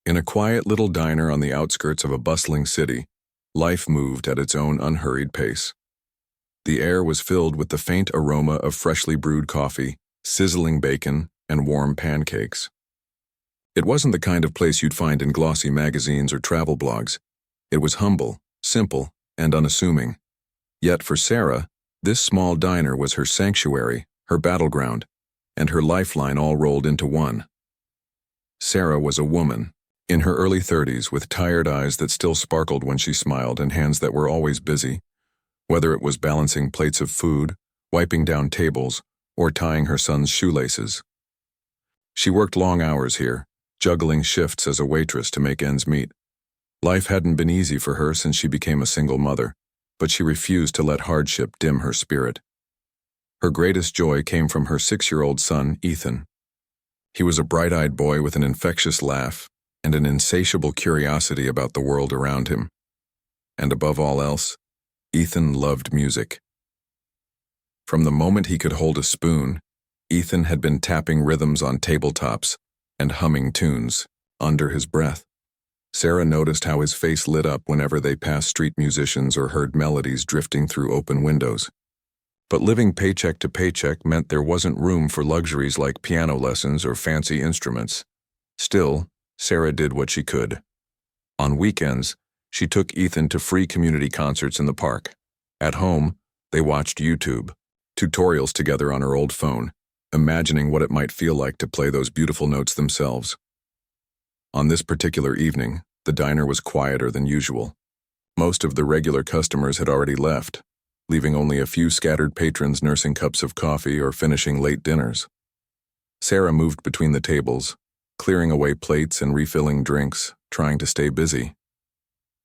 In a quiet little diner on the outskirts of a bustling city, life moved at its own unhurried pace. The air was filled with the faint aroma of freshly brewed coffee, sizzling bacon, and warm pancakes. It wasn't the kind of place you'd find in glossy magazines or travel blogs. It was humble, simple, and unassuming. Yet for Sarah, this small diner was her sanctuary, her battleground, and her lifeline all rolled into one. Sarah was a woman, in her early 30s, with tired eyes that still sparkled when she smiled and hands that were always busy, whether it was balancing plates of food, wiping down tables, or tying her son's shoelaces. She worked long hours here, juggling shifts as a waitress to make ends meet. Life hadn't been easy for her since she became a single mother, but she refused to let hardship dim her spirit. Her greatest joy came from her 6-year-old son, Ethan. He was a bright-eyed boy with an infectious laugh and an insatiable curiosity about the world around him. And above all else, Ethan loved music. From the moment he could hold a spoon, Ethan had been tapping rhythms on tabletops and humming tunes under his breath. Sarah noticed how his face lit up whenever they passed street musicians or heard melodies drifting through open windows. But living paycheck to paycheck meant there wasn't room for luxuries like piano lessons or fancy instruments. Still, Sarah did what she could. On weekends, she took Ethan to free community concerts in the park. At home, they watched YouTube tutorials together on her old phone, imagining what it might feel like to play those beautiful notes themselves. On this particular evening, the diner was quieter than usual. Most of the regular customers had already left, leaving only a few scattered patrons nursing cups of coffee or finishing late dinners. Sarah moved between the tables, clearing away plates and refilling drinks, trying to stay busy.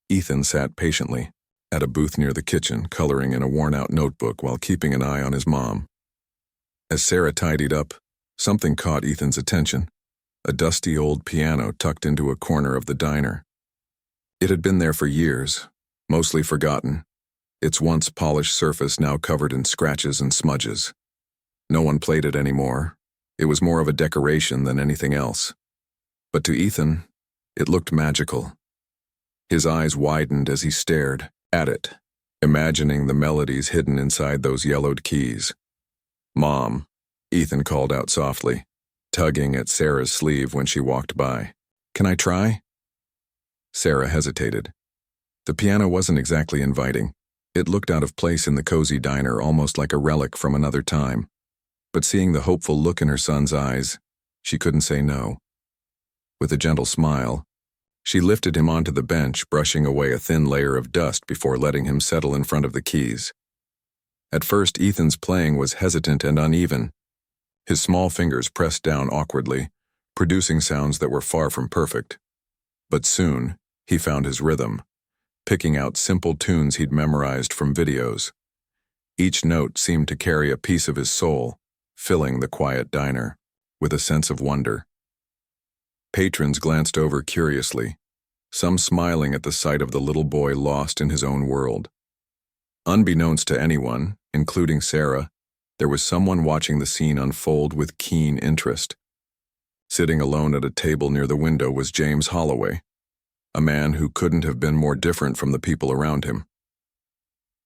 Ethan sat patiently at a booth near the kitchen, coloring in a worn-out notebook while keeping an eye on his mom. As Sarah tidied up, something caught Ethan's attention. A dusty old piano tucked into a corner of the diner. It had been there for years, mostly forgotten, its once polished surface now covered in scratches and smudges. No one played it anymore. It was more of a decoration than anything else. But to Ethan, it looked magical. His eyes widened as he stared at it, imagining the melodies hidden inside those yellowed keys. "Mom," Ethan called out softly, tugging at Sarah's sleeve when she walked by. "Can I try?" Sarah hesitated. The piano wasn't exactly inviting. It looked out of place in the cozy diner, almost like a relic from another time. But seeing the hopeful look in her son's eyes, she couldn't say no. With a gentle smile, she lifted him onto the bench, brushing away a thin layer of dust before letting him settle in front of the keys. At first, Ethan's playing was hesitant and uneven. His small fingers pressed down awkwardly, producing sounds that were far from perfect. But soon, he found his rhythm, picking out simple tunes he'd memorized from videos. Each note seemed to carry a piece of his soul, filling the quiet diner with a sense of wonder. Patrons glanced over curiously, some smiling at the sight of the little boy lost in his own world. Unbeknownst to anyone, including Sarah, there was someone watching the scene unfold with keen interest. Sitting alone at a table near the window was James Holloway, a man who couldn't have been more different from the people around him.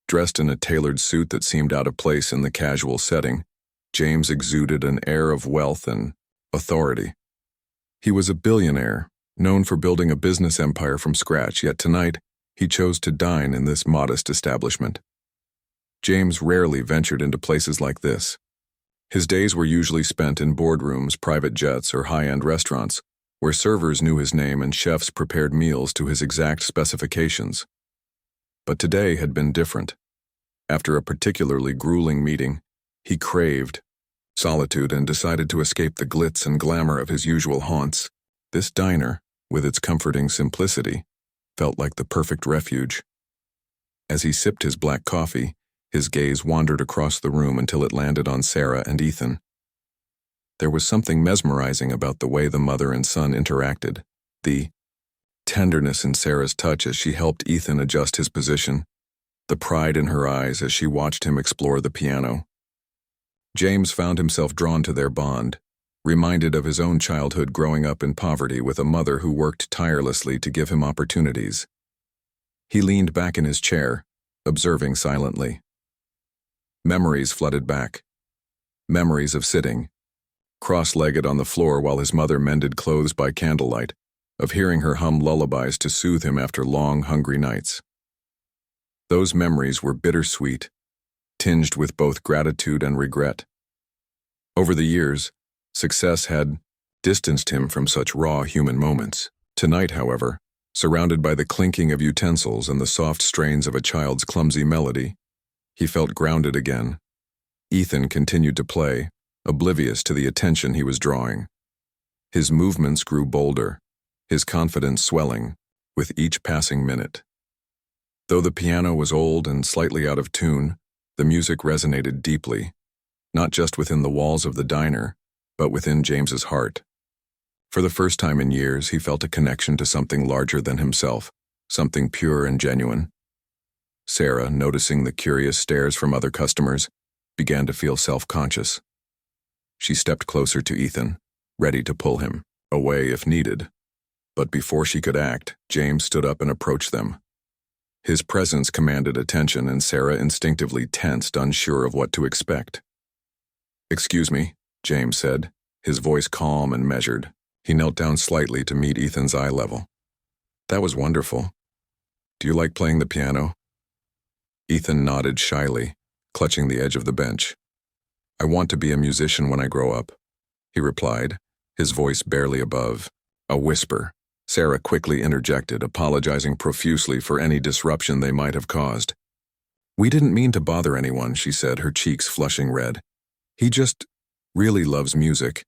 Dressed in a tailored suit that seemed out of place in the casual setting, James exuded an air of wealth and authority. He was a billionaire, known for building a business empire from scratch, yet tonight he chose to dine in this modest establishment. James rarely ventured into places like this. His days were usually spent in boardrooms, private jets, or high-end restaurants, where servers knew his name and chefs prepared meals to his exact specifications. But today had been different. After a particularly grueling meeting, he craved solitude and decided to escape the glitz and glamour of his usual haunts. This diner, with its comforting simplicity, felt like the perfect refuge. As he sipped his black coffee, his gaze wandered across the room until it landed on Sarah and Ethan. There was something mesmerizing about the way the mother and son interacted, the tenderness in Sarah's touch as she helped Ethan adjust his position, the pride in her eyes as she watched him explore the piano. James found himself drawn to their bond, reminded of his own childhood growing up in poverty with a mother who worked tirelessly to give him opportunities. He leaned back in his chair, observing silently. Memories flooded back. Memories of sitting, cross-legged on the floor while his mother mended clothes by candlelight, of hearing her hum lullabies to soothe him after long, hungry nights. Those memories were bittersweet, tinged with both gratitude and regret. Over the years, success had distanced him from such raw human moments. Tonight, however, surrounded by the clinking of utensils and the soft strains of a child's clumsy melody, he felt grounded again. Ethan continued to play, oblivious to the attention he was drawing. His movements grew bolder, his confidence swelling with each passing minute. Though the piano was old and slightly out of tune, the music resonated deeply, not just within the walls of the diner, but within James's heart. For the first time in years, he felt a connection to something larger than himself, something pure and genuine. Sarah, noticing the curious stares from other customers, began to feel self-conscious. She stepped closer to Ethan, ready to pull him away if needed. But before she could act, James stood up and approached them. His presence commanded attention, and Sarah instinctively tensed, unsure of what to expect. "Excuse me," James said, his voice calm and measured. He knelt down slightly to meet Ethan's eye level. "That was wonderful. Do you like playing the piano?" Ethan nodded shyly, clutching the edge of the bench. "I want to be a musician when I grow up," he replied, his voice barely above a whisper. Sarah quickly interjected, apologizing profusely for any disruption they might have caused. "We didn't mean to bother anyone," she said, her cheeks flushing red. "He just really loves music."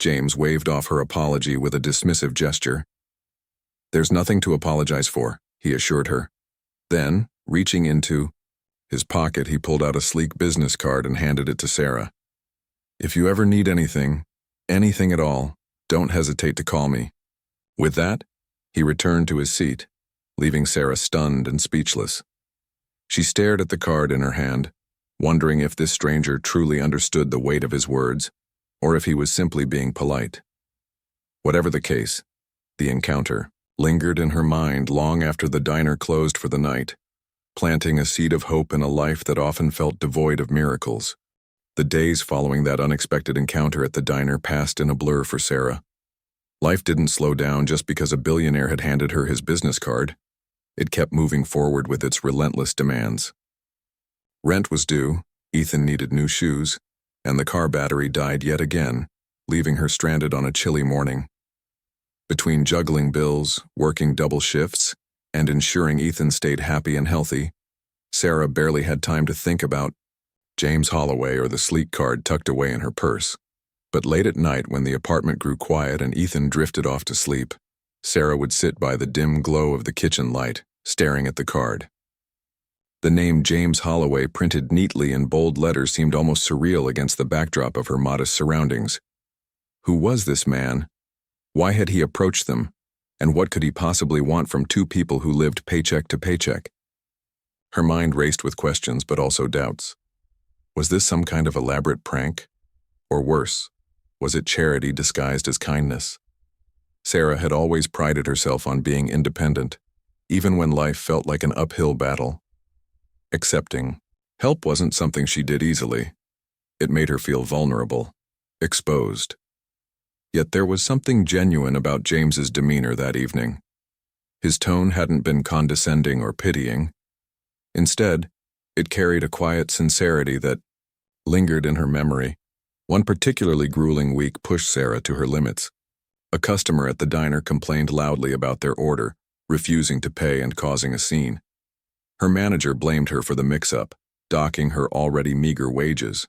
James waved off her apology with a dismissive gesture. "There's nothing to apologize for," he assured her. Then, reaching into his pocket, he pulled out a sleek business card and handed it to Sarah. "If you ever need anything at all, don't hesitate to call me." With that, he returned to his seat, leaving Sarah stunned and speechless. She stared at the card in her hand, wondering if this stranger truly understood the weight of his words, or if he was simply being polite. Whatever the case, the encounter lingered in her mind long after the diner closed for the night, planting a seed of hope in a life that often felt devoid of miracles. The days following that unexpected encounter at the diner passed in a blur for Sarah. Life didn't slow down just because a billionaire had handed her his business card. It kept moving forward with its relentless demands. Rent was due, Ethan needed new shoes, and the car battery died yet again, leaving her stranded on a chilly morning. Between juggling bills, working double shifts, and ensuring Ethan stayed happy and healthy, Sarah barely had time to think about James Holloway or the sleek card tucked away in her purse. But late at night, when the apartment grew quiet and Ethan drifted off to sleep, Sarah would sit by the dim glow of the kitchen light, staring at the card. The name James Holloway, printed neatly in bold letters, seemed almost surreal against the backdrop of her modest surroundings. Who was this man? Why had he approached them? And what could he possibly want from two people who lived paycheck to paycheck? Her mind raced with questions, but also doubts. Was this some kind of elaborate prank? Or worse, was it charity disguised as kindness? Sarah had always prided herself on being independent, even when life felt like an uphill battle. Accepting help wasn't something she did easily. It made her feel vulnerable, exposed. Yet there was something genuine about James's demeanor that evening. His tone hadn't been condescending or pitying. Instead, it carried a quiet sincerity that lingered in her memory. One particularly grueling week pushed Sarah to her limits. A customer at the diner complained loudly about their order, refusing to pay and causing a scene. Her manager blamed her for the mix-up, docking her already meager wages.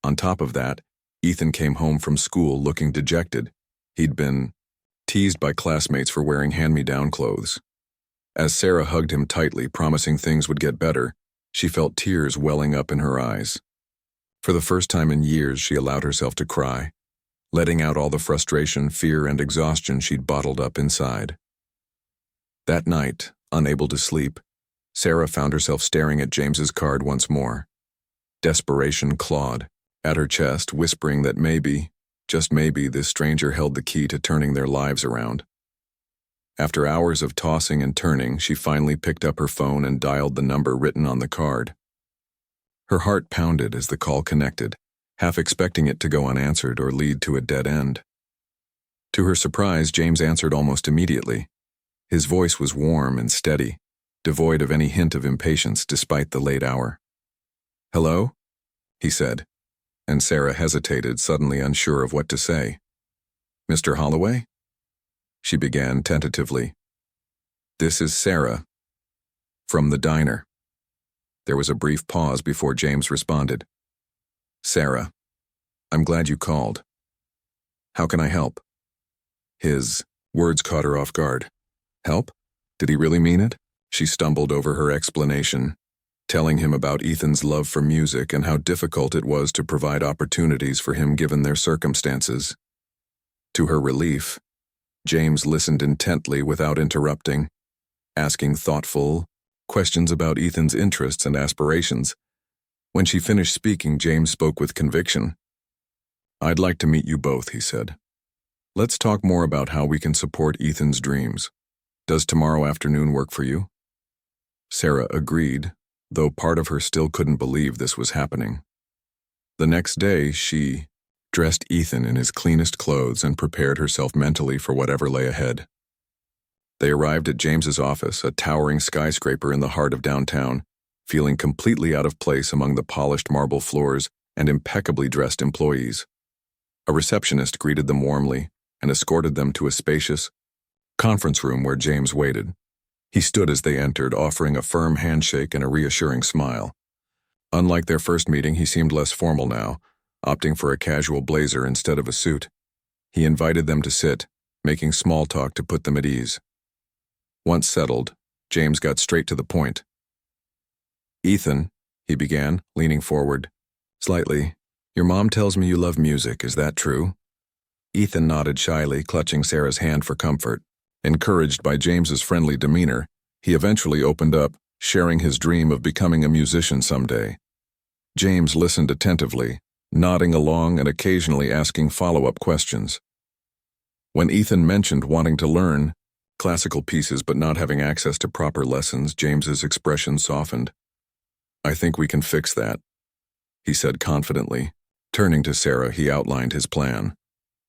On top of that, Ethan came home from school looking dejected. He'd been teased by classmates for wearing hand-me-down clothes. As Sarah hugged him tightly, promising things would get better, she felt tears welling up in her eyes. For the first time in years, she allowed herself to cry, letting out all the frustration, fear, and exhaustion she'd bottled up inside. That night, unable to sleep, Sarah found herself staring at James's card once more. Desperation clawed at her chest, whispering that maybe, Just maybe this stranger held the key to turning their lives around. After hours of tossing and turning, she finally picked up her phone and dialed the number written on the card. Her heart pounded as the call connected, half expecting it to go unanswered or lead to a dead end. To her surprise, James answered almost immediately. His voice was warm and steady, devoid of any hint of impatience despite the late hour. "Hello?" he said, and Sarah hesitated, suddenly unsure of what to say. "Mr. Holloway?" she began tentatively. "This is Sarah, from the diner." There was a brief pause before James responded. "Sarah, I'm glad you called. How can I help?" His words caught her off guard. Help? Did he really mean it? She stumbled over her explanation, telling him about Ethan's love for music and how difficult it was to provide opportunities for him given their circumstances. To her relief, James listened intently without interrupting, asking thoughtful questions about Ethan's interests and aspirations. When she finished speaking, James spoke with conviction. "I'd like to meet you both," he said. "Let's talk more about how we can support Ethan's dreams. Does tomorrow afternoon work for you?" Sarah agreed, though part of her still couldn't believe this was happening. The next day, she dressed Ethan in his cleanest clothes and prepared herself mentally for whatever lay ahead. They arrived at James's office, a towering skyscraper in the heart of downtown, feeling completely out of place among the polished marble floors and impeccably dressed employees. A receptionist greeted them warmly and escorted them to a spacious conference room where James waited. He stood as they entered, offering a firm handshake and a reassuring smile. Unlike their first meeting, he seemed less formal now, opting for a casual blazer instead of a suit. He invited them to sit, making small talk to put them at ease. Once settled, James got straight to the point. "Ethan," he began, leaning forward. "Slightly. Your mom tells me you love music, is that true?" Ethan nodded shyly, clutching Sarah's hand for comfort. Encouraged by James's friendly demeanor, he eventually opened up, sharing his dream of becoming a musician someday. James listened attentively, nodding along and occasionally asking follow-up questions. When Ethan mentioned wanting to learn classical pieces but not having access to proper lessons, James's expression softened. "I think we can fix that," he said confidently. Turning to Sarah, he outlined his plan.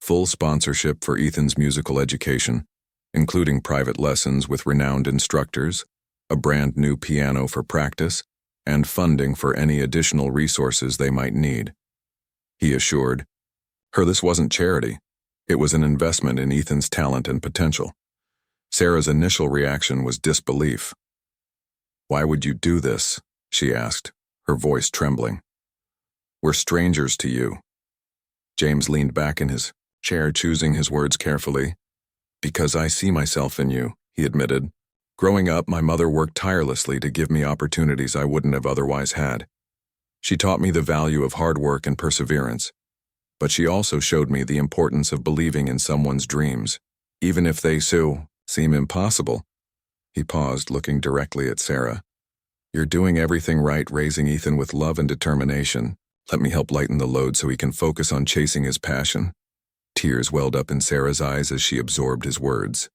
Full sponsorship for Ethan's musical education, including private lessons with renowned instructors, a brand new piano for practice, and funding for any additional resources they might need. He assured her this wasn't charity. It was an investment in Ethan's talent and potential. Sarah's initial reaction was disbelief. "Why would you do this?" she asked, her voice trembling. "We're strangers to you." James leaned back in his chair, choosing his words carefully. "Because I see myself in you," he admitted. "Growing up, my mother worked tirelessly to give me opportunities I wouldn't have otherwise had. She taught me the value of hard work and perseverance, but she also showed me the importance of believing in someone's dreams, even if they seem impossible." He paused, looking directly at Sarah. "You're doing everything right, raising Ethan with love and determination. Let me help lighten the load so he can focus on chasing his passion." Tears welled up in Sarah's eyes as she absorbed his words.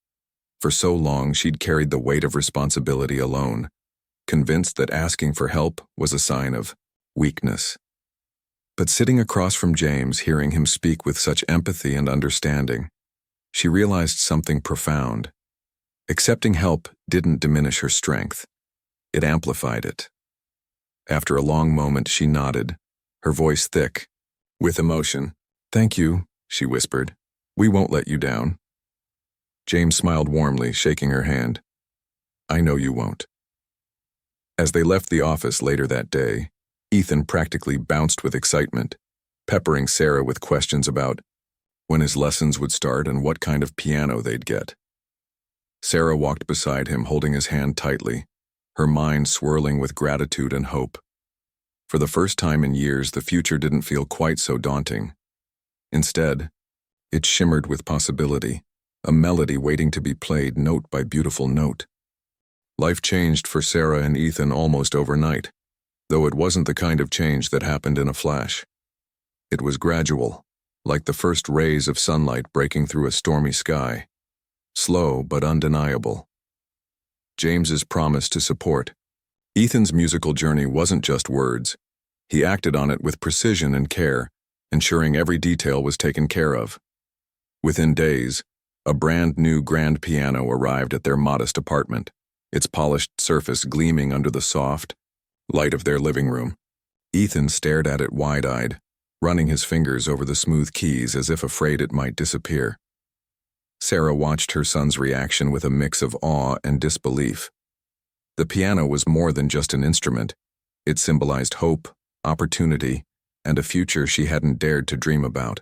For so long, she'd carried the weight of responsibility alone, convinced that asking for help was a sign of weakness. But sitting across from James, hearing him speak with such empathy and understanding, she realized something profound. Accepting help didn't diminish her strength. It amplified it. After a long moment, she nodded, her voice thick with emotion. "Thank you," she whispered. "We won't let you down." James smiled warmly, shaking her hand. "I know you won't." As they left the office later that day, Ethan practically bounced with excitement, peppering Sarah with questions about when his lessons would start and what kind of piano they'd get. Sarah walked beside him, holding his hand tightly, her mind swirling with gratitude and hope. For the first time in years, the future didn't feel quite so daunting. Instead, it shimmered with possibility, a melody waiting to be played note by beautiful note. Life changed for Sarah and Ethan almost overnight, though it wasn't the kind of change that happened in a flash. It was gradual, like the first rays of sunlight breaking through a stormy sky. Slow but undeniable. James's promise to support. Ethan's musical journey wasn't just words. He acted on it with precision and care, ensuring every detail was taken care of. Within days, a brand new grand piano arrived at their modest apartment, its polished surface gleaming under the soft light of their living room. Ethan stared at it wide-eyed, running his fingers over the smooth keys as if afraid it might disappear. Sarah watched her son's reaction with a mix of awe and disbelief. The piano was more than just an instrument. It symbolized hope, opportunity, and a future she hadn't dared to dream about.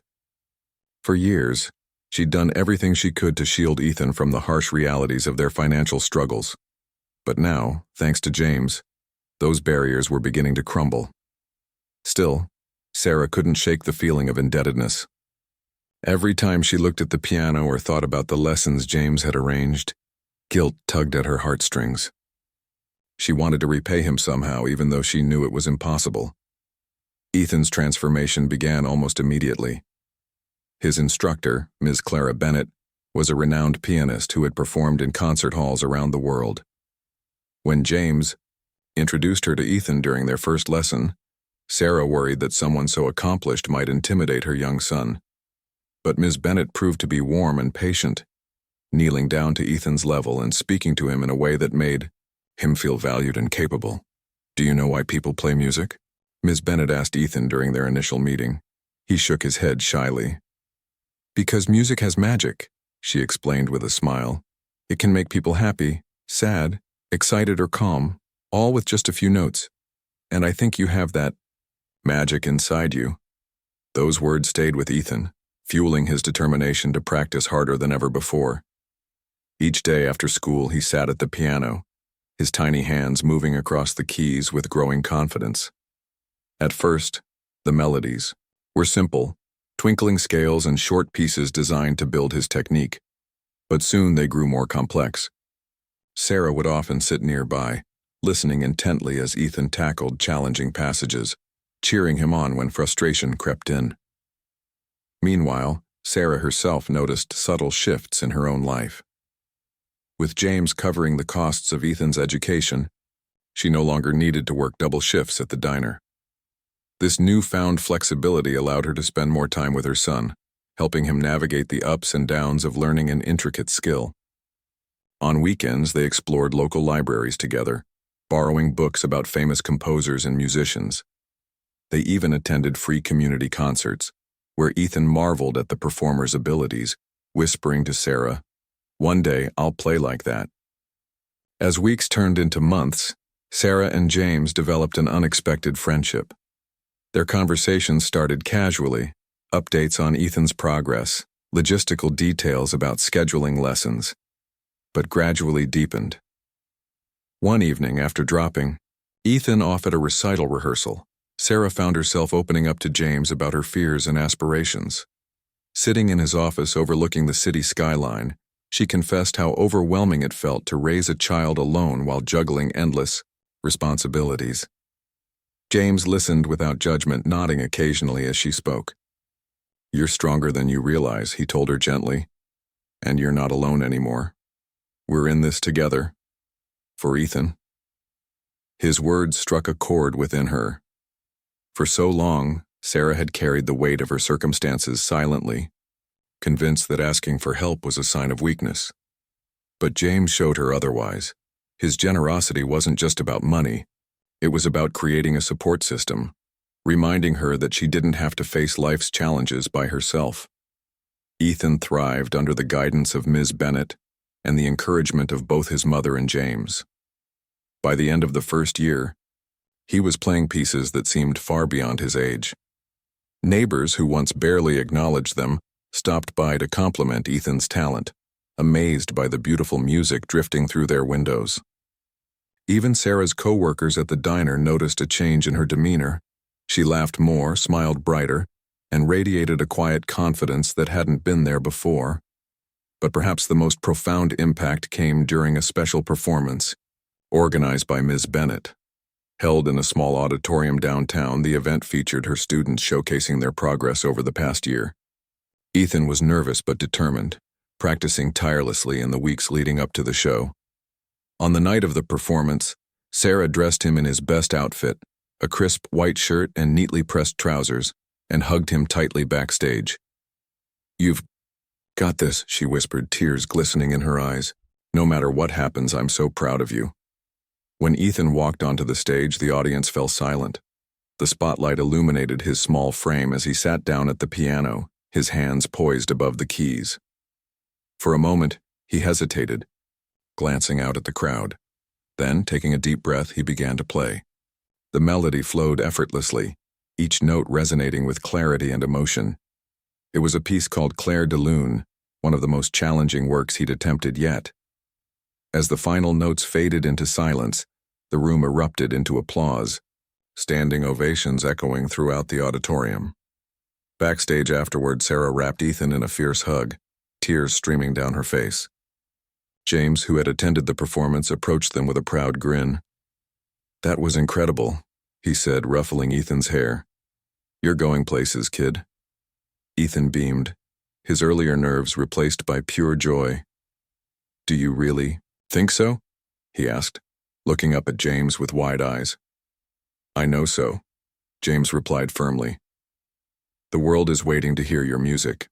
For years, she'd done everything she could to shield Ethan from the harsh realities of their financial struggles. But now, thanks to James, those barriers were beginning to crumble. Still, Sarah couldn't shake the feeling of indebtedness. Every time she looked at the piano or thought about the lessons James had arranged, guilt tugged at her heartstrings. She wanted to repay him somehow, even though she knew it was impossible. Ethan's transformation began almost immediately. His instructor, Ms. Clara Bennett, was a renowned pianist who had performed in concert halls around the world. When James introduced her to Ethan during their first lesson, Sarah worried that someone so accomplished might intimidate her young son. But Ms. Bennett proved to be warm and patient, kneeling down to Ethan's level and speaking to him in a way that made him feel valued and capable. "Do you know why people play music?" Ms. Bennett asked Ethan during their initial meeting. He shook his head shyly. "Because music has magic," she explained with a smile. "It can make people happy, sad, excited, or calm, all with just a few notes. And I think you have that magic inside you." Those words stayed with Ethan, fueling his determination to practice harder than ever before. Each day after school, he sat at the piano, his tiny hands moving across the keys with growing confidence. At first, the melodies were simple, twinkling scales and short pieces designed to build his technique. But soon they grew more complex. Sarah would often sit nearby, listening intently as Ethan tackled challenging passages, cheering him on when frustration crept in. Meanwhile, Sarah herself noticed subtle shifts in her own life. With James covering the costs of Ethan's education, she no longer needed to work double shifts at the diner. This newfound flexibility allowed her to spend more time with her son, helping him navigate the ups and downs of learning an intricate skill. On weekends, they explored local libraries together, borrowing books about famous composers and musicians. They even attended free community concerts, where Ethan marveled at the performers' abilities, whispering to Sarah, "One day, I'll play like that." As weeks turned into months, Sarah and James developed an unexpected friendship. Their conversations started casually, updates on Ethan's progress, logistical details about scheduling lessons, but gradually deepened. One evening after dropping Ethan off at a recital rehearsal, Sarah found herself opening up to James about her fears and aspirations. Sitting in his office overlooking the city skyline, she confessed how overwhelming it felt to raise a child alone while juggling endless responsibilities. James listened without judgment, nodding occasionally as she spoke. "You're stronger than you realize," he told her gently. "And you're not alone anymore. We're in this together." For Ethan. His words struck a chord within her. For so long, Sarah had carried the weight of her circumstances silently, convinced that asking for help was a sign of weakness. But James showed her otherwise. His generosity wasn't just about money. It was about creating a support system, reminding her that she didn't have to face life's challenges by herself. Ethan thrived under the guidance of Ms. Bennett and the encouragement of both his mother and James. By the end of the first year, he was playing pieces that seemed far beyond his age. Neighbors who once barely acknowledged them stopped by to compliment Ethan's talent, amazed by the beautiful music drifting through their windows. Even Sarah's co-workers at the diner noticed a change in her demeanor. She laughed more, smiled brighter, and radiated a quiet confidence that hadn't been there before. But perhaps the most profound impact came during a special performance, organized by Ms. Bennett. Held in a small auditorium downtown, the event featured her students showcasing their progress over the past year. Ethan was nervous but determined, practicing tirelessly in the weeks leading up to the show. On the night of the performance, Sarah dressed him in his best outfit, a crisp white shirt and neatly pressed trousers, and hugged him tightly backstage. "You've got this," she whispered, tears glistening in her eyes. "No matter what happens, I'm so proud of you." When Ethan walked onto the stage, the audience fell silent. The spotlight illuminated his small frame as he sat down at the piano, his hands poised above the keys. For a moment, he hesitated, glancing out at the crowd. Then, taking a deep breath, he began to play. The melody flowed effortlessly, each note resonating with clarity and emotion. It was a piece called Clair de Lune, one of the most challenging works he'd attempted yet. As the final notes faded into silence, the room erupted into applause, standing ovations echoing throughout the auditorium. Backstage afterward, Sarah wrapped Ethan in a fierce hug, tears streaming down her face. James, who had attended the performance, approached them with a proud grin. "That was incredible," he said, ruffling Ethan's hair. "You're going places, kid." Ethan beamed, his earlier nerves replaced by pure joy. "Do you really think so?" he asked, looking up at James with wide eyes. "I know so," James replied firmly. "The world is waiting to hear your music."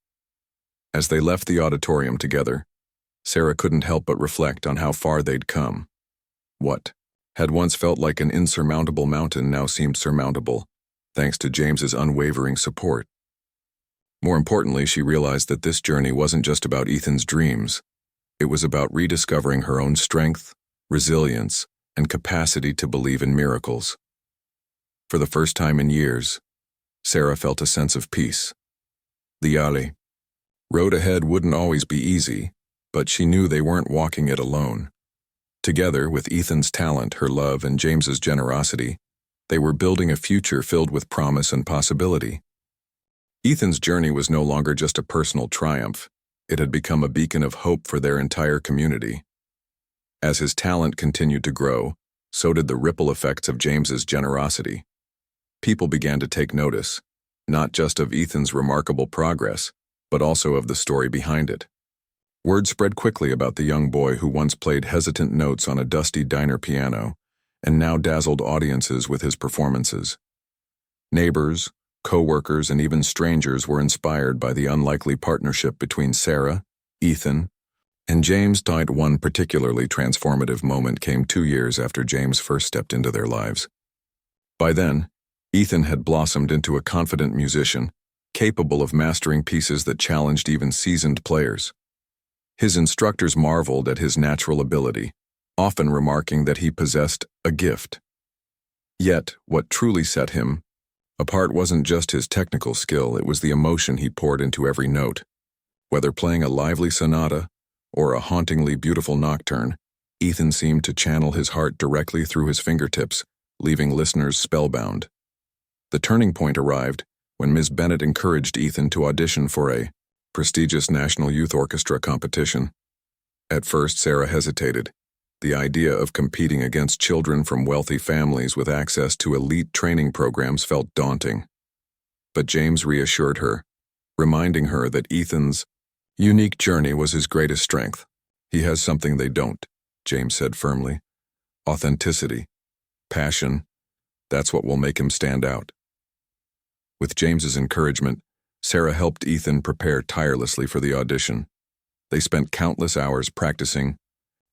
As they left the auditorium together, Sarah couldn't help but reflect on how far they'd come. What had once felt like an insurmountable mountain now seemed surmountable, thanks to James's unwavering support. More importantly, she realized that this journey wasn't just about Ethan's dreams. It was about rediscovering her own strength, resilience, and capacity to believe in miracles. For the first time in years, Sarah felt a sense of peace. The road ahead wouldn't always be easy, but she knew they weren't walking it alone. Together, with Ethan's talent, her love, and James's generosity, they were building a future filled with promise and possibility. Ethan's journey was no longer just a personal triumph. It had become a beacon of hope for their entire community. As his talent continued to grow, so did the ripple effects of James's generosity. People began to take notice, not just of Ethan's remarkable progress, but also of the story behind it. Word spread quickly about the young boy who once played hesitant notes on a dusty diner piano and now dazzled audiences with his performances. Neighbors, co-workers, and even strangers were inspired by the unlikely partnership between Sarah, Ethan, and James. One particularly transformative moment came 2 years after James first stepped into their lives. By then, Ethan had blossomed into a confident musician, capable of mastering pieces that challenged even seasoned players. His instructors marveled at his natural ability, often remarking that he possessed a gift. Yet, what truly set him apart wasn't just his technical skill, it was the emotion he poured into every note. Whether playing a lively sonata or a hauntingly beautiful nocturne, Ethan seemed to channel his heart directly through his fingertips, leaving listeners spellbound. The turning point arrived when Ms. Bennett encouraged Ethan to audition for a prestigious National Youth Orchestra competition. At first, Sarah hesitated. The idea of competing against children from wealthy families with access to elite training programs felt daunting. But James reassured her, reminding her that Ethan's unique journey was his greatest strength. "He has something they don't," James said firmly. "Authenticity, passion, that's what will make him stand out." With James's encouragement, Sarah helped Ethan prepare tirelessly for the audition. They spent countless hours practicing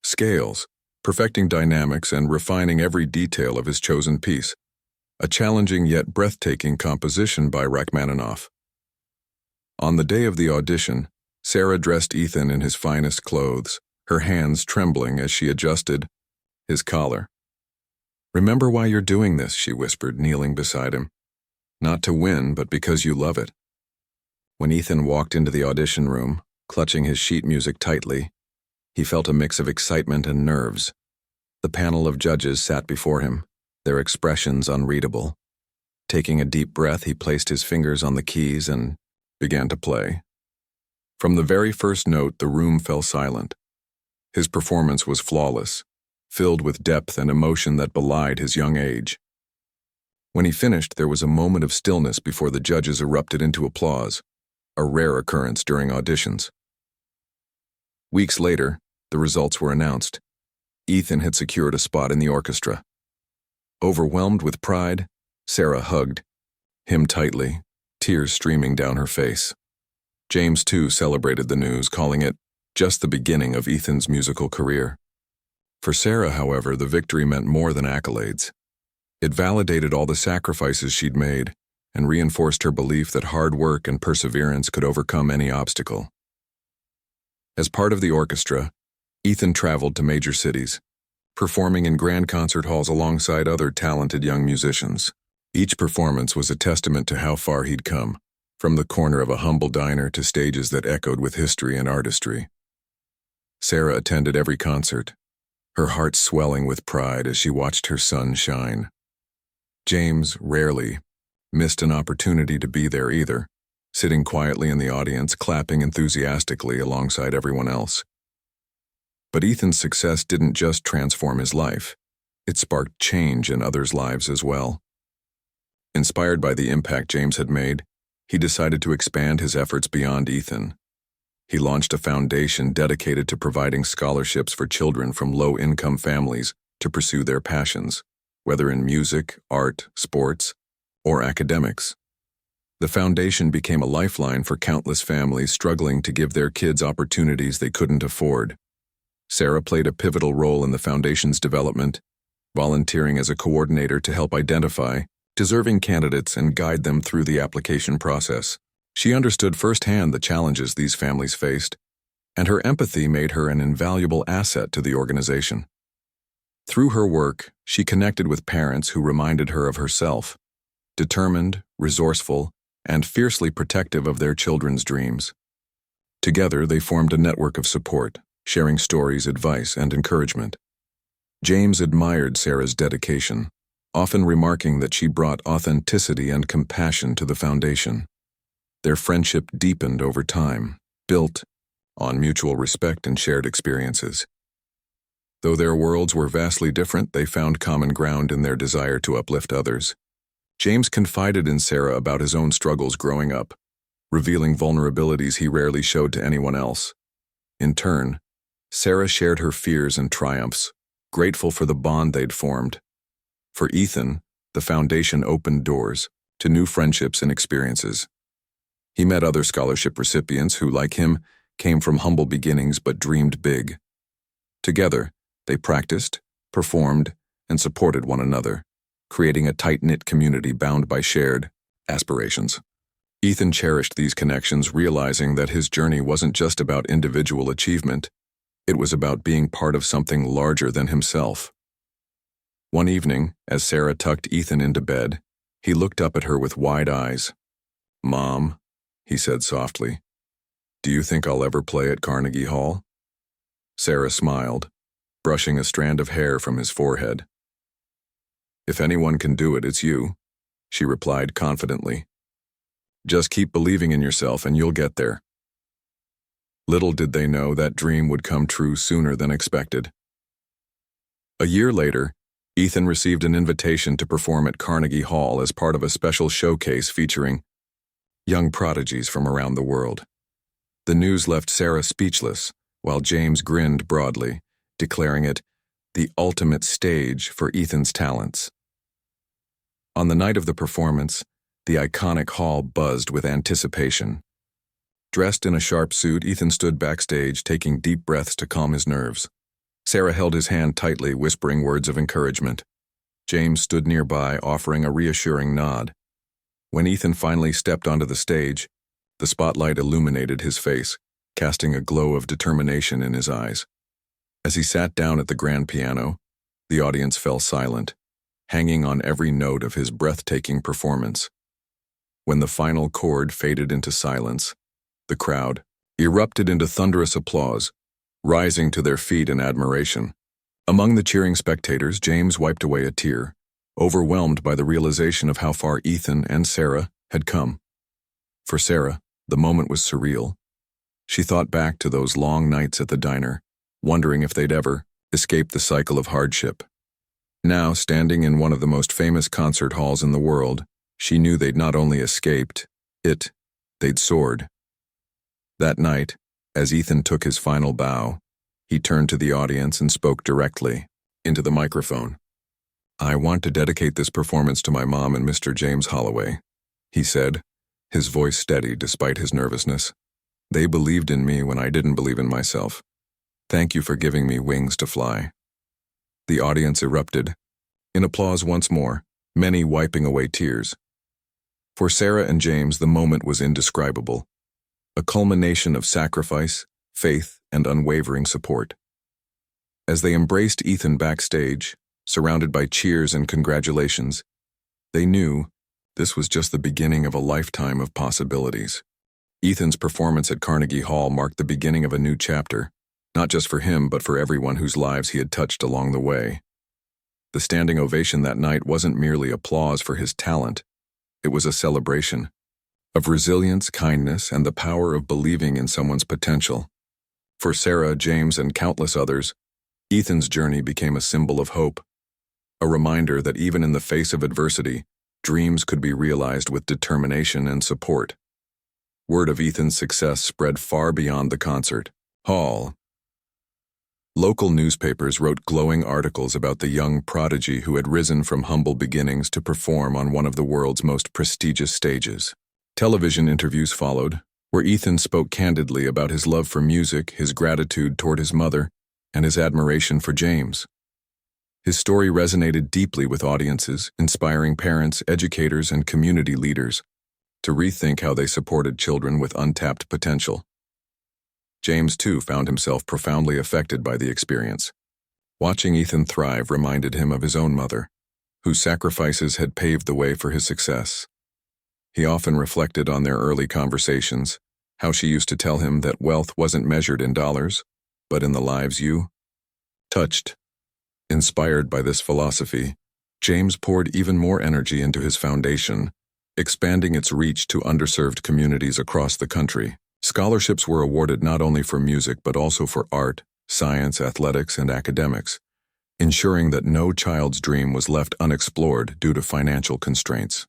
scales, perfecting dynamics, and refining every detail of his chosen piece, a challenging yet breathtaking composition by Rachmaninoff. On the day of the audition, Sarah dressed Ethan in his finest clothes, her hands trembling as she adjusted his collar. "Remember why you're doing this," she whispered, kneeling beside him. "Not to win, but because you love it." When Ethan walked into the audition room, clutching his sheet music tightly, he felt a mix of excitement and nerves. The panel of judges sat before him, their expressions unreadable. Taking a deep breath, he placed his fingers on the keys and began to play. From the very first note, the room fell silent. His performance was flawless, filled with depth and emotion that belied his young age. When he finished, there was a moment of stillness before the judges erupted into applause. a rare occurrence during auditions. Weeks later, the results were announced. Ethan had secured a spot in the orchestra. Overwhelmed with pride, Sarah hugged him tightly, tears streaming down her face. James, too, celebrated the news, calling it just the beginning of Ethan's musical career. For Sarah, however, the victory meant more than accolades. It validated all the sacrifices she'd made and reinforced her belief that hard work and perseverance could overcome any obstacle. As part of the orchestra, Ethan traveled to major cities, performing in grand concert halls alongside other talented young musicians. Each performance was a testament to how far he'd come, from the corner of a humble diner to stages that echoed with history and artistry. Sarah attended every concert, her heart swelling with pride as she watched her son shine. James rarely missed an opportunity to be there either, sitting quietly in the audience, clapping enthusiastically alongside everyone else. But Ethan's success didn't just transform his life, it sparked change in others' lives as well. Inspired by the impact James had made, he decided to expand his efforts beyond Ethan. He launched a foundation dedicated to providing scholarships for children from low-income families to pursue their passions, whether in music, art, sports, or academics. The foundation became a lifeline for countless families struggling to give their kids opportunities they couldn't afford. Sarah played a pivotal role in the foundation's development, volunteering as a coordinator to help identify deserving candidates and guide them through the application process. She understood firsthand the challenges these families faced, and her empathy made her an invaluable asset to the organization. Through her work, she connected with parents who reminded her of herself, determined, resourceful, and fiercely protective of their children's dreams. Together, they formed a network of support, sharing stories, advice, and encouragement. James admired Sarah's dedication, often remarking that she brought authenticity and compassion to the foundation. Their friendship deepened over time, built on mutual respect and shared experiences. Though their worlds were vastly different, they found common ground in their desire to uplift others. James confided in Sarah about his own struggles growing up, revealing vulnerabilities he rarely showed to anyone else. In turn, Sarah shared her fears and triumphs, grateful for the bond they'd formed. For Ethan, the foundation opened doors to new friendships and experiences. He met other scholarship recipients who, like him, came from humble beginnings but dreamed big. Together, they practiced, performed, and supported one another, creating a tight-knit community bound by shared aspirations. Ethan cherished these connections, realizing that his journey wasn't just about individual achievement, it was about being part of something larger than himself. One evening, as Sarah tucked Ethan into bed, he looked up at her with wide eyes. "Mom," he said softly, "do you think I'll ever play at Carnegie Hall?" Sarah smiled, brushing a strand of hair from his forehead. "If anyone can do it, it's you," she replied confidently. "Just keep believing in yourself and you'll get there." Little did they know that dream would come true sooner than expected. A year later, Ethan received an invitation to perform at Carnegie Hall as part of a special showcase featuring young prodigies from around the world. The news left Sarah speechless, while James grinned broadly, declaring it the ultimate stage for Ethan's talents. On the night of the performance, the iconic hall buzzed with anticipation. Dressed in a sharp suit, Ethan stood backstage, taking deep breaths to calm his nerves. Sarah held his hand tightly, whispering words of encouragement. James stood nearby, offering a reassuring nod. When Ethan finally stepped onto the stage, the spotlight illuminated his face, casting a glow of determination in his eyes. As he sat down at the grand piano, the audience fell silent, hanging on every note of his breathtaking performance. When the final chord faded into silence, the crowd erupted into thunderous applause, rising to their feet in admiration. Among the cheering spectators, James wiped away a tear, overwhelmed by the realization of how far Ethan and Sarah had come. For Sarah, the moment was surreal. She thought back to those long nights at the diner, wondering if they'd ever escape the cycle of hardship. Now, standing in one of the most famous concert halls in the world, she knew they'd not only escaped, they'd soared. That night, as Ethan took his final bow, he turned to the audience and spoke directly into the microphone. "I want to dedicate this performance to my mom and Mr. James Holloway," he said, his voice steady despite his nervousness. "They believed in me when I didn't believe in myself. Thank you for giving me wings to fly." The audience erupted in applause once more, many wiping away tears. For Sarah and James, the moment was indescribable, a culmination of sacrifice, faith, and unwavering support. As they embraced Ethan backstage, surrounded by cheers and congratulations, they knew this was just the beginning of a lifetime of possibilities. Ethan's performance at Carnegie Hall marked the beginning of a new chapter, not just for him but for everyone whose lives he had touched along the way. The standing ovation that night wasn't merely applause for his talent, it was a celebration of resilience, kindness, and the power of believing in someone's potential. For Sarah, James, and countless others, Ethan's journey became a symbol of hope, a reminder that even in the face of adversity, dreams could be realized with determination and support. Word of Ethan's success spread far beyond the concert hall. Local newspapers wrote glowing articles about the young prodigy who had risen from humble beginnings to perform on one of the world's most prestigious stages. Television interviews followed, where Ethan spoke candidly about his love for music, his gratitude toward his mother, and his admiration for James. His story resonated deeply with audiences, inspiring parents, educators, and community leaders to rethink how they supported children with untapped potential. James, too, found himself profoundly affected by the experience. Watching Ethan thrive reminded him of his own mother, whose sacrifices had paved the way for his success. He often reflected on their early conversations, how she used to tell him that wealth wasn't measured in dollars, but in the lives you touched. Inspired by this philosophy, James poured even more energy into his foundation, expanding its reach to underserved communities across the country. Scholarships were awarded not only for music but also for art, science, athletics, and academics, ensuring that no child's dream was left unexplored due to financial constraints.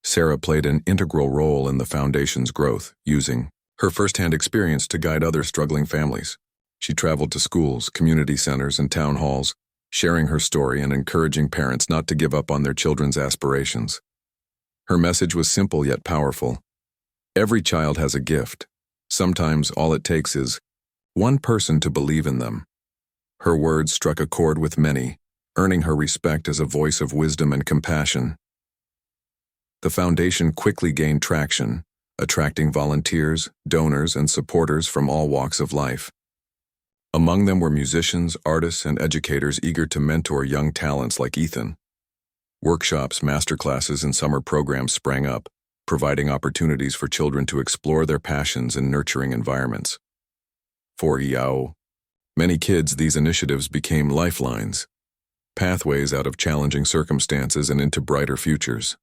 Sarah played an integral role in the foundation's growth, using her firsthand experience to guide other struggling families. She traveled to schools, community centers, and town halls, sharing her story and encouraging parents not to give up on their children's aspirations. Her message was simple yet powerful. Every child has a gift. Sometimes all it takes is one person to believe in them. Her words struck a chord with many, earning her respect as a voice of wisdom and compassion. The foundation quickly gained traction, attracting volunteers, donors, and supporters from all walks of life. Among them were musicians, artists, and educators eager to mentor young talents like Ethan. Workshops, masterclasses, and summer programs sprang up, providing opportunities for children to explore their passions in nurturing environments. For many kids, these initiatives became lifelines, pathways out of challenging circumstances and into brighter futures.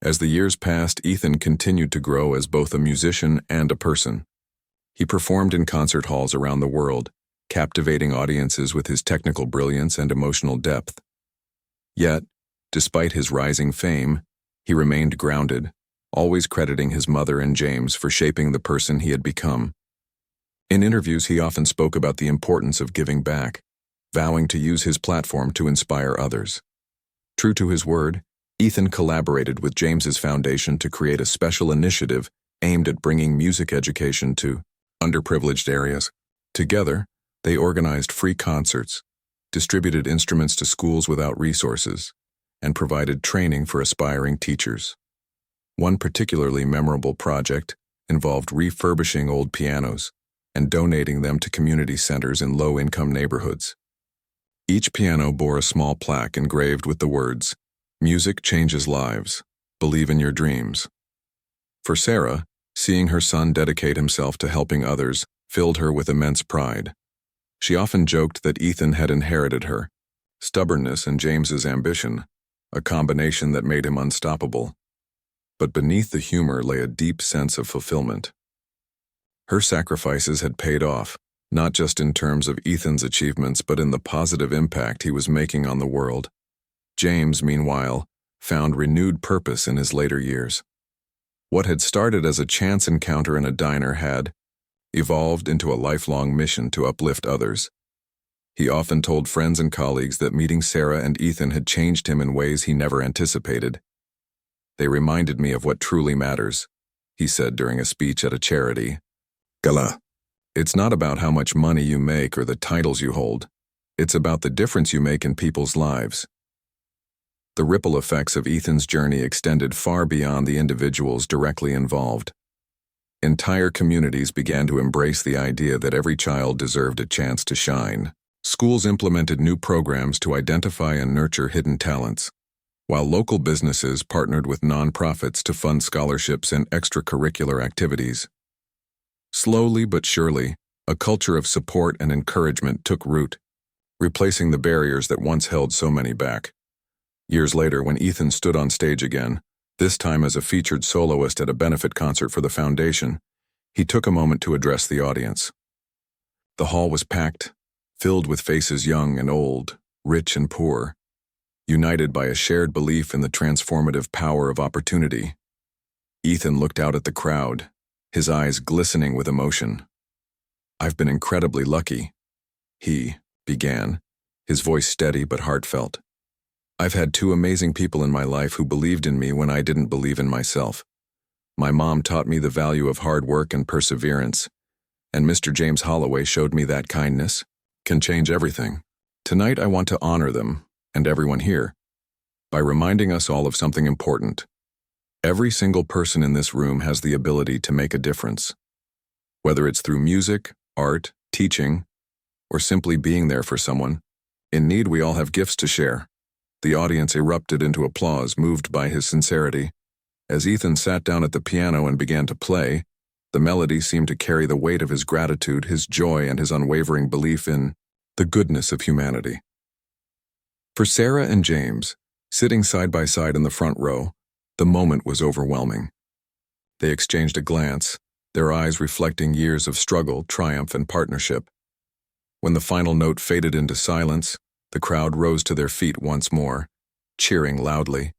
As the years passed, Ethan continued to grow as both a musician and a person. He performed in concert halls around the world, captivating audiences with his technical brilliance and emotional depth. Yet, despite his rising fame, he remained grounded, always crediting his mother and James for shaping the person he had become. In interviews, he often spoke about the importance of giving back, vowing to use his platform to inspire others. True to his word, Ethan collaborated with James's foundation to create a special initiative aimed at bringing music education to underprivileged areas. Together, they organized free concerts, distributed instruments to schools without resources, and provided training for aspiring teachers. One particularly memorable project involved refurbishing old pianos and donating them to community centers in low-income neighborhoods. Each piano bore a small plaque engraved with the words, "Music changes lives. Believe in your dreams." For Sarah, seeing her son dedicate himself to helping others filled her with immense pride. She often joked that Ethan had inherited her stubbornness and James's ambition, a combination that made him unstoppable. But beneath the humor lay a deep sense of fulfillment. Her sacrifices had paid off, not just in terms of Ethan's achievements but in the positive impact he was making on the world. James, meanwhile, found renewed purpose in his later years. What had started as a chance encounter in a diner had evolved into a lifelong mission to uplift others. He often told friends and colleagues that meeting Sarah and Ethan had changed him in ways he never anticipated. "They reminded me of what truly matters," he said during a speech at a charity gala. "It's not about how much money you make or the titles you hold. It's about the difference you make in people's lives." The ripple effects of Ethan's journey extended far beyond the individuals directly involved. Entire communities began to embrace the idea that every child deserved a chance to shine. Schools implemented new programs to identify and nurture hidden talents, while local businesses partnered with nonprofits to fund scholarships and extracurricular activities. Slowly but surely, a culture of support and encouragement took root, replacing the barriers that once held so many back. Years later, when Ethan stood on stage again, this time as a featured soloist at a benefit concert for the foundation, he took a moment to address the audience. The hall was packed, filled with faces young and old, rich and poor, united by a shared belief in the transformative power of opportunity. Ethan looked out at the crowd, his eyes glistening with emotion. "I've been incredibly lucky," he began, his voice steady but heartfelt. "I've had two amazing people in my life who believed in me when I didn't believe in myself. My mom taught me the value of hard work and perseverance, and Mr. James Holloway showed me that kindness can change everything. Tonight I want to honor them, and everyone here, by reminding us all of something important. Every single person in this room has the ability to make a difference. Whether it's through music, art, teaching, or simply being there for someone in need, we all have gifts to share." The audience erupted into applause, moved by his sincerity. As Ethan sat down at the piano and began to play, the melody seemed to carry the weight of his gratitude, his joy, and his unwavering belief in the goodness of humanity. For Sarah and James, sitting side by side in the front row, the moment was overwhelming. They exchanged a glance, their eyes reflecting years of struggle, triumph, and partnership. When the final note faded into silence, the crowd rose to their feet once more, cheering loudly.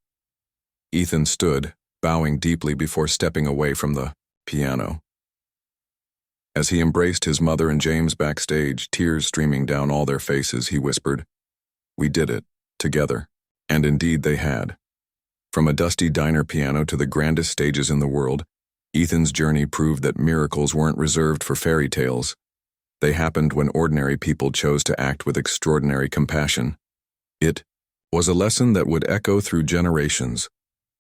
Ethan stood, bowing deeply before stepping away from the piano. As he embraced his mother and James backstage, tears streaming down all their faces, he whispered, "We did it, together." And indeed they had. From a dusty diner piano to the grandest stages in the world, Ethan's journey proved that miracles weren't reserved for fairy tales. They happened when ordinary people chose to act with extraordinary compassion. It was a lesson that would echo through generations,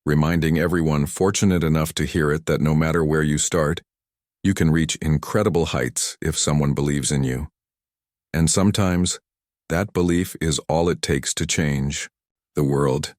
reminding everyone fortunate enough to hear it that no matter where you start, you can reach incredible heights if someone believes in you. And sometimes, that belief is all it takes to change the world.